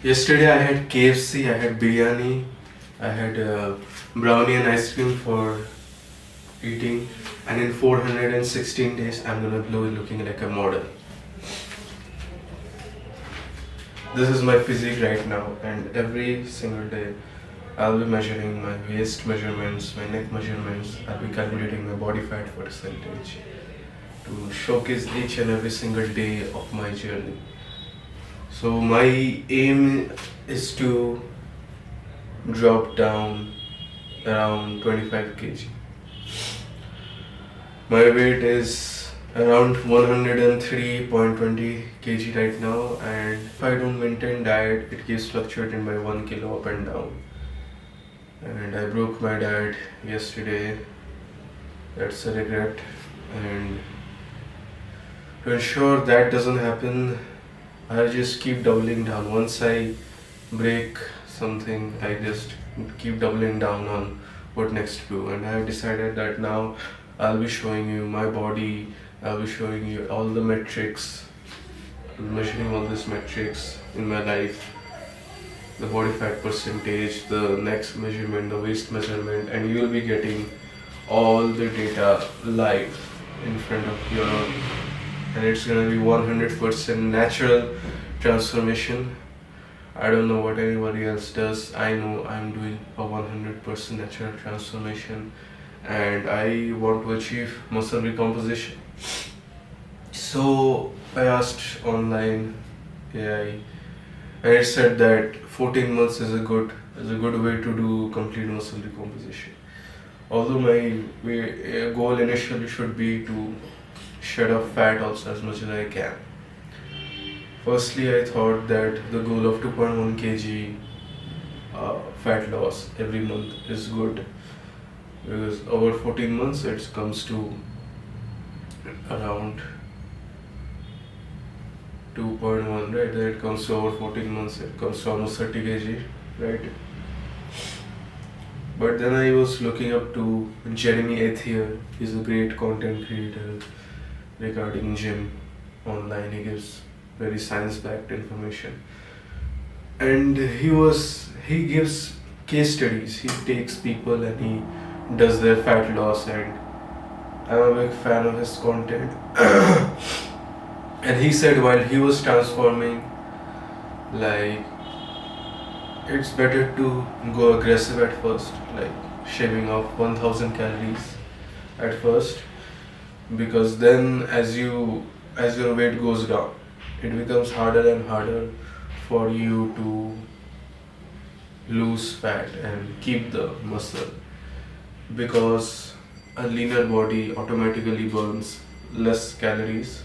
Yesterday I had KFC, I had biryani, I had brownie and ice cream for eating, and in 416 days I'm gonna glow looking like a model. This is my physique right now, and every single day I'll be measuring my waist measurements, my neck measurements, I'll be calculating my body fat percentage to showcase each and every single day of my journey. So my aim is to drop down around 25 kg. My weight is around 103.20 kg right now, and if I don't maintain diet, it keeps fluctuating by 1 kilo up and down. And I broke my diet yesterday. That's a regret. And to ensure that doesn't happen, I just keep doubling down. Once I break something, I just keep doubling down on what next to do. And I have decided that now I'll be showing you my body, I'll be showing you all the metrics, measuring all these metrics in my life, the body fat percentage, the neck measurement, the waist measurement, and you will be getting all the data live in front of your, and it's gonna be 100% natural transformation. I don't know what anybody else does. I know I'm doing a 100% natural transformation, and I want to achieve muscle recomposition. So I asked online AI, and it said that 14 months is a good way to do complete muscle recomposition. Although my goal initially should be to shed off fat also as much as I can. Firstly, I thought that the goal of 2.1 kg fat loss every month is good, because over 14 months it comes to around 2.1, right? Then it comes to over 14 months, it comes to almost 30 kg, right? But then I was looking up to Jeremy Ethier. He's a great content creator regarding gym online. He gives very science-backed information, and he gives case studies. He takes people and he does their fat loss, and I'm a big fan of his content. And he said while he was transforming, like, it's better to go aggressive at first, like shaving off 1000 calories at first, because then as your weight goes down, it becomes harder and harder for you to lose fat and keep the muscle, because a leaner body automatically burns less calories.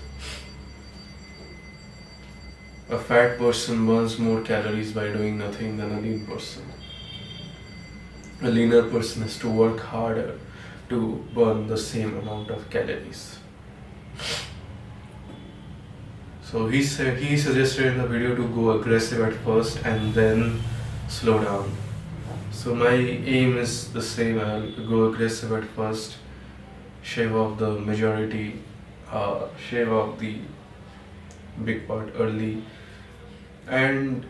A fat person burns more calories by doing nothing than a lean person. A leaner person has to work harder to burn the same amount of calories. So he suggested in the video to go aggressive at first and then slow down. So my aim is the same. I'll go aggressive at first, shave off the majority, shave off the big part early. And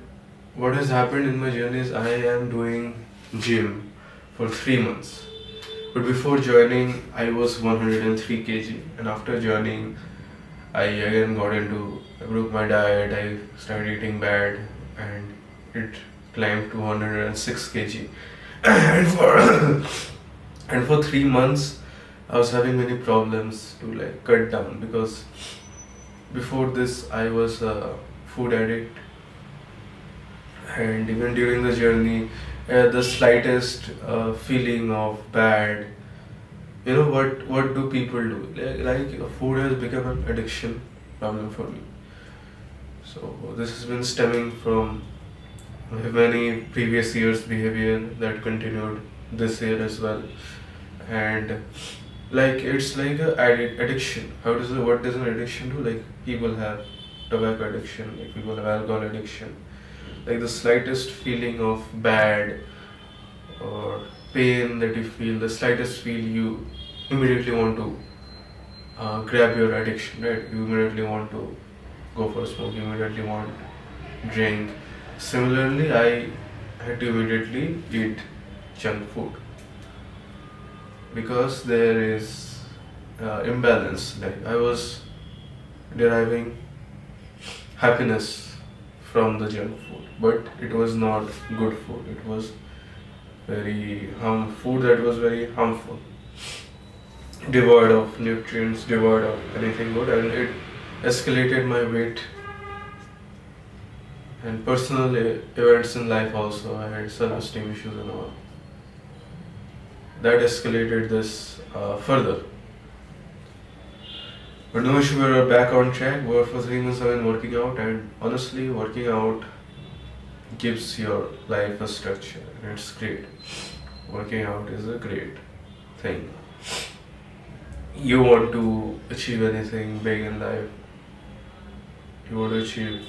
what has happened in my journey is I am doing gym for 3 months. But before joining, I was 103 kg, and after joining, I again I broke my diet, I started eating bad, and it climbed to 106 kg. And for 3 months, I was having many problems to like cut down, because before this I was a food addict, and even during the journey, the slightest feeling of bad, what do people do? Like food has become an addiction problem for me. So this has been stemming from many previous years' behavior that continued this year as well, and like it's like a addiction. What does an addiction do? Like people have tobacco addiction, like people have alcohol addiction. Like the slightest feeling of bad or pain that you feel, the slightest feel, you immediately want to grab your addiction, right? You immediately want to go for a smoke, you immediately want drink. Similarly, I had to immediately eat junk food because there is imbalance. Like I was deriving happiness from the junk food, but it was not good food. It was food that was very harmful, devoid of nutrients, devoid of anything good, and it escalated my weight and personal events in life. Also, I had self-esteem issues and all. That escalated this further. But no issue, we're back on track. We're for 3 months I've been working out, and honestly, working out gives your life a structure, and it's great. Working out is a great thing. You want to achieve anything big in life, you want to achieve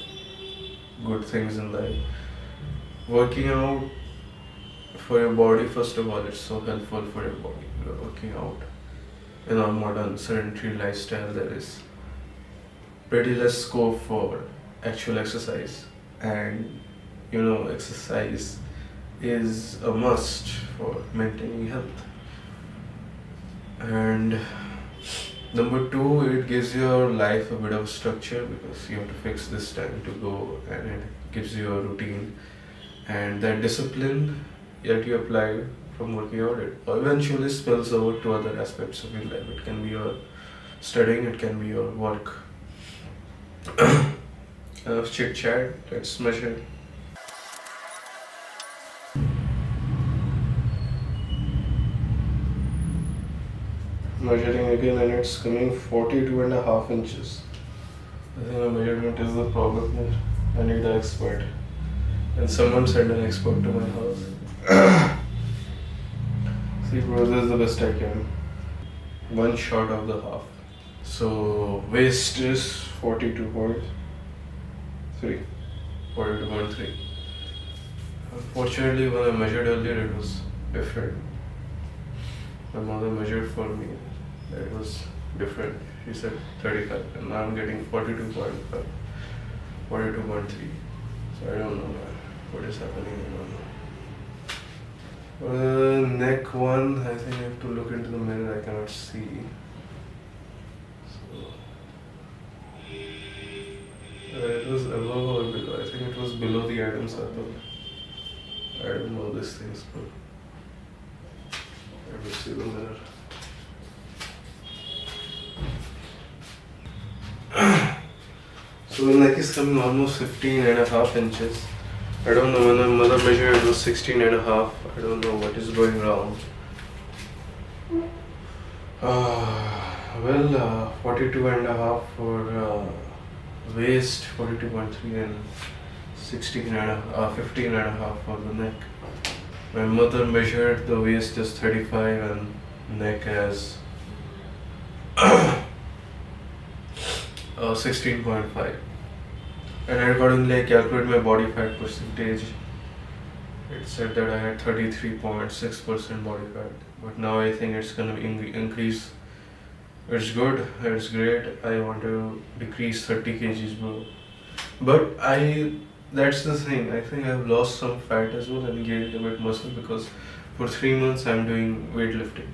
good things in life. Working out for your body, first of all, it's so helpful for your body. You're working out. In our modern sedentary lifestyle, there is pretty less scope for actual exercise, and exercise is a must for maintaining health. And number two, it gives your life a bit of structure because you have to fix this time to go, and it gives you a routine, and that discipline that you apply from working out, it eventually spills over to other aspects of your life. It can be your studying, it can be your work. Enough chit chat, let's measure. Measuring again, and it's coming 42.5 inches. I think the measurement is the problem here. I need an expert. And someone sent an expert to my house. See bro, this is the best I can. One shot of the half. So waist is 42.3. 42.3. Unfortunately, when I measured earlier, it was different. My mother measured for me. It was different. She said 35, and now I'm getting 42.5, 42.3. So I don't know what is happening. I don't know. Neck one, I think I have to look into the mirror. I cannot see. So it was above or below. I think it was below the Adam's apple. I don't know these things, but I will see the mirror. So the neck is coming almost 15.5 inches. I don't know, when my mother measured it was 16.5. I don't know what is going wrong. 42.5 for waist, 42.3, and 15.5 for the neck. My mother measured the waist as 35 and neck as 16.5. And accordingly I calculated my body fat percentage. It said that I had 33.6% body fat, but now I think it's gonna increase. It's good, it's great. I want to decrease 30 kgs, bro. But that's the thing. I think I've lost some fat as well and gained a bit muscle because for 3 months I'm doing weightlifting.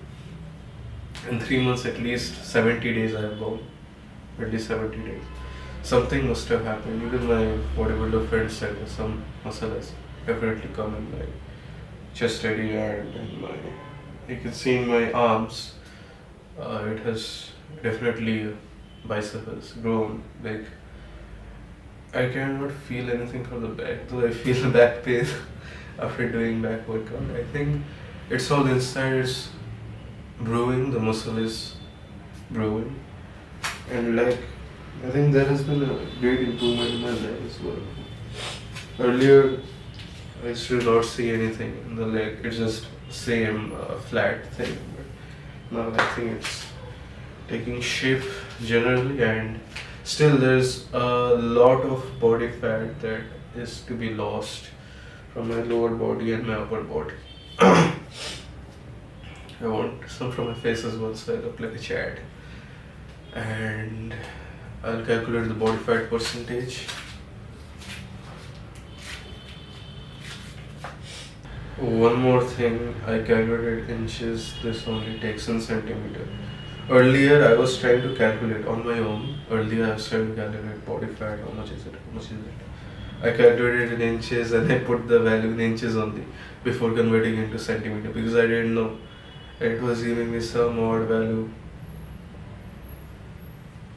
In 3 months, at least 70 days I have gone. At least 70 days. Something must have happened. Even my bodybuilder friend said some muscle has definitely come in my chest area and you can see in my arms, it has definitely bicep has grown big. I cannot feel anything from the back, though I feel back pain after doing back workout. I think it's all inside, it's brewing, the muscle is brewing, and I think there has been a great improvement in my leg as well. Earlier, I used to not see anything in the leg, it's just same flat thing. But now I think it's taking shape generally, and still there's a lot of body fat that is to be lost from my lower body and my upper body. I want some from my face as well, so I look like a Chad. And I'll calculate the body fat percentage. One more thing, I calculated inches, this only takes in centimeter. Earlier I was trying to calculate on my own. Earlier I was trying to calculate body fat, how much is it, how much is it. I calculated in inches and I put the value in inches only before converting into centimeter because I didn't know. It was giving me some odd value.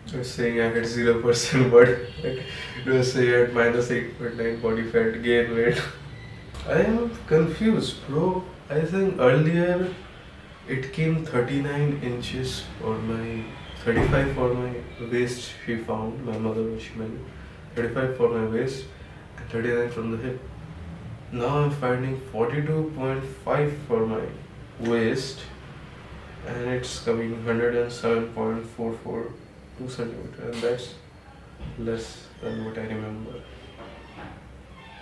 It was saying I had 0%, but it was saying at -8.9 body fat, gain weight. I am confused, bro. I think earlier it came 39 inches for my 35 for my waist. She found my mother she meant 35 for my waist and 39 from the hip. Now I'm finding 42.5 for my waist and it's coming 107.442 centimeter, and that's less than what I remember.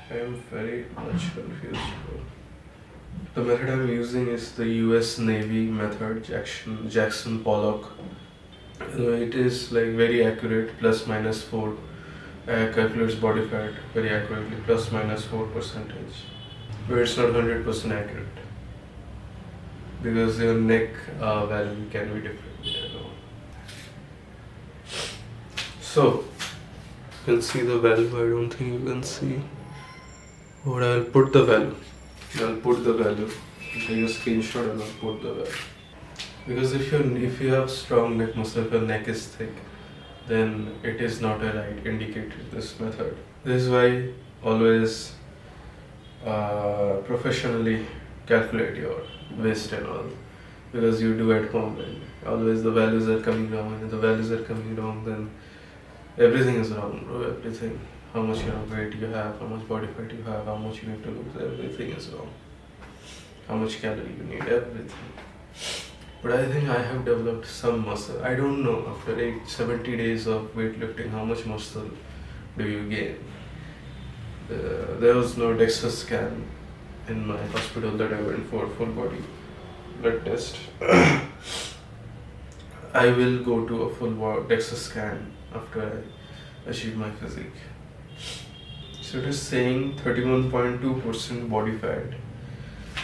I am very much confused, bro. The method I'm using is the US Navy method, Jackson Pollock. It is like very accurate, ±4. Calculates body fat very accurately, ±4%. But it's not 100% accurate because your neck value can be different. So, you can see the value. I don't think you can see. But I'll put the value. Take a screenshot and I'll put the value. Because if you have strong neck muscle, if your neck is thick, then it is not a right indicator. This method. This is why always professionally calculate your waist and all, because you do at home and always the values are coming wrong, and if the values are coming wrong, then everything is wrong, bro. Everything. How much weight you have, how much body fat you have, how much you need to lose, everything is wrong. How much calorie you need, everything. But I think I have developed some muscle. I don't know, after 70 days of weightlifting, how much muscle do you gain? There was no DEXA scan in my hospital that I went for full body blood test. I will go to a full DEXA scan after I achieve my physique. So it is saying 31.2% body fat.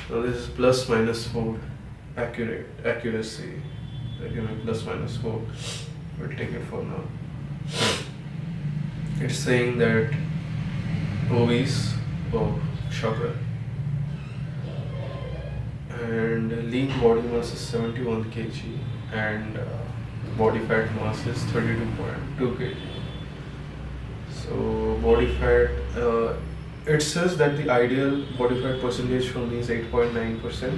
Now this is ±4 accuracy. ±4. We'll take it for now. It's saying that obese, shocker, and lean body mass is 71 kg and body fat mass is 32.2 kg. So body fat, it says that the ideal body fat percentage for me is 8.9%.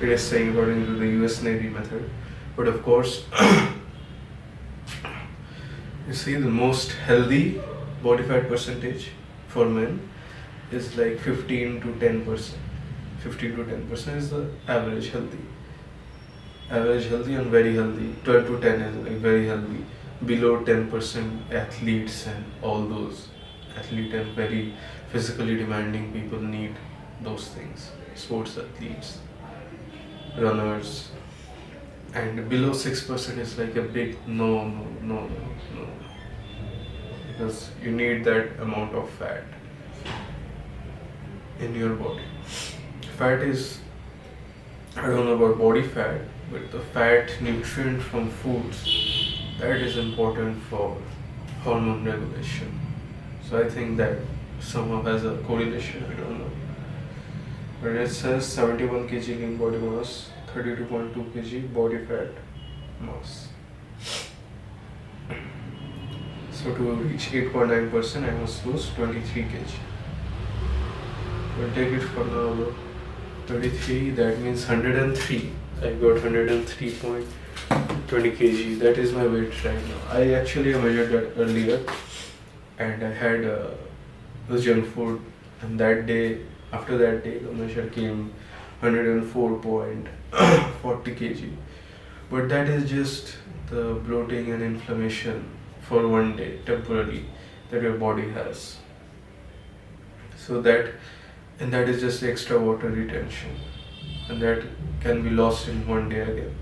It is saying according to the US Navy method. But of course, you see the most healthy body fat percentage for men is like 15 to 10%. 15 to 10% is the average healthy. Average healthy and very healthy. 12 to 10 is like very healthy. Below 10% athletes and all those athlete and very physically demanding people need those things. Sports athletes, runners, and below 6% is like a big no. Because you need that amount of fat in your body. Fat is, I don't know about body fat, but the fat nutrient from foods, that is important for hormone regulation. So I think that somehow has a correlation, I don't know. But it says 71 kg lean body mass, 32.2 kg body fat mass. So to reach 8.9%, I must lose 23 kg. We'll take it for now, bro. 33, that means 103. I got 103.20 kg. That is my weight right now. I actually measured that earlier, and I had the junk food, and that day, after that day, the measure came 104.40 kg. But that is just the bloating and inflammation for one day, temporarily, that your body has. So that is just extra water retention, and that can be lost in one day again.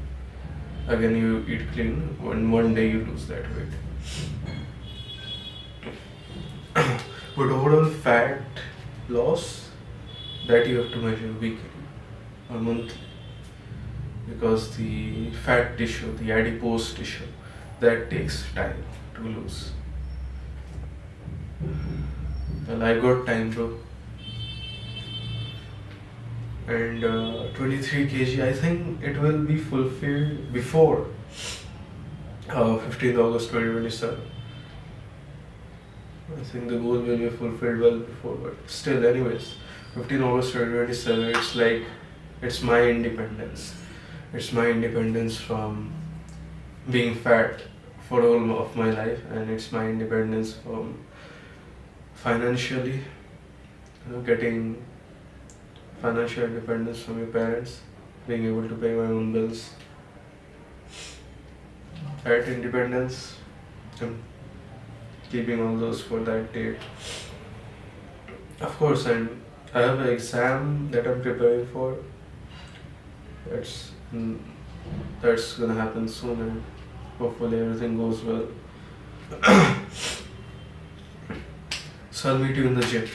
Again, you eat clean, and one day you lose that weight. But overall fat loss that you have to measure weekly or monthly, because the fat tissue, the adipose tissue, that takes time to lose. Well, I got time, bro. And 23 kg, I think it will be fulfilled before 15th August 2027. I think the goal will be fulfilled well before, but still, anyways, 15th August 2027, it's like, it's my independence. It's my independence from being fat for all of my life, and it's my independence from financially, getting financial independence from your parents, being able to pay my own bills. That independence, I'm keeping all those for that date. Of course, and I have an exam that I'm preparing for. That's that's gonna happen soon, and hopefully everything goes well. So I'll meet you in the gym.